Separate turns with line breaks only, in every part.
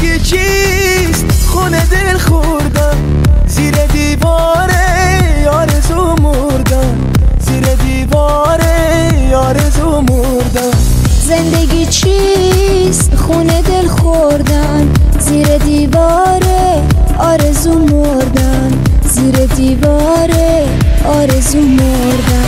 زندگی چیست؟ خونه دل خوردن زیر دیواره آرزو مردن، زیر دیواره آرزو مردن.
زندگی چیست؟ خونه دل خوردن زیر دیواره آرزو مردن، زیر دیواره آرزو مردن.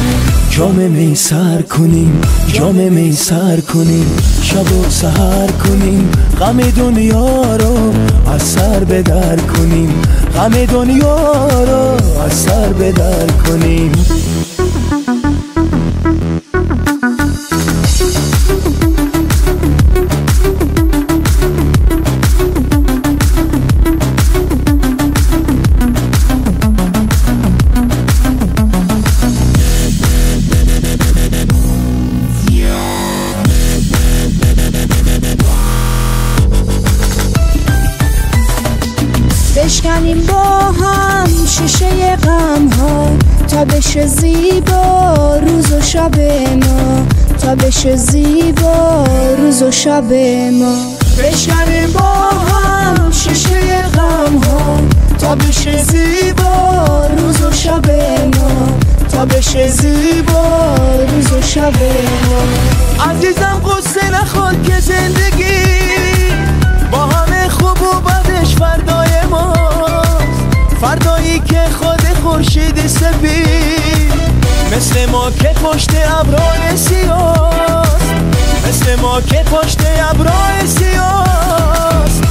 جام می سر کنیم، جام می سر کنیم، شب و سحر کنیم، غم دنیا رو از سر به در کنیم، غم دنیا رو از سر به در کنیم.
بشکنیم با هم شیشه غم ها تا بشه زیبا روز و شب ما، تا بشه زیبا روز و شب ما.
بشکنیم با هم شیشه غم ها تا بشه زیبا روز و شب ما، تا بشه زیبا روز و شب ما. عزیزم قصه نخور که زندگی با همه خوب و بدش فردای ماست، فردایی که خود خورشید سپید مثل ما که پشت ابرهای سیاست، مثل ما که پشت ابرهای سیاست.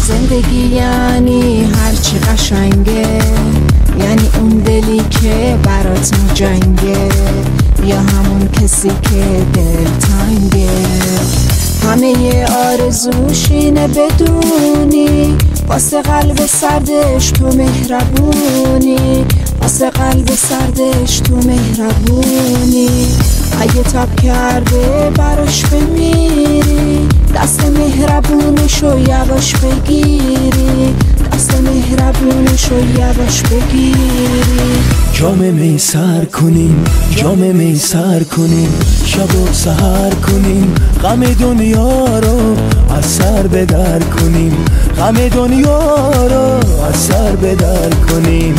زندگی یعنی هرچی قشنگه، یعنی اون دلی که برات میجنگه، یا همون کسی که دل تنگه. همه آرزوش اینه بدونی واسه قلب سردش تو مهربونی، واسه قلب سردش تو مهربونی. اگه تاب کرده براش بمیری دست مهربونشو یواش بگیری، دست مهربونشو یواش بگیری.
جام می سر کنیم، جام می سر کنیم، شب و سحر کنیم، غم دنیا رو از سر به در کنیم، غم دنیا رو از سر به در کنیم.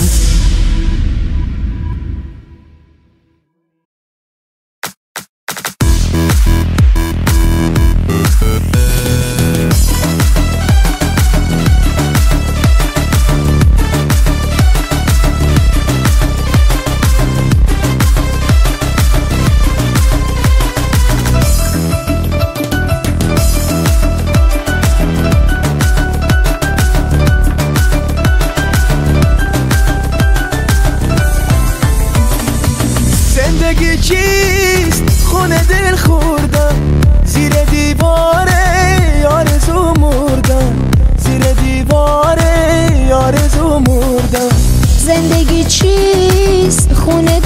زندگی چیست؟ خونه دل خوردن زیر دیواره آرزو مردن، زیر دیواره آرزو مردن.
زندگی چیست؟ خونه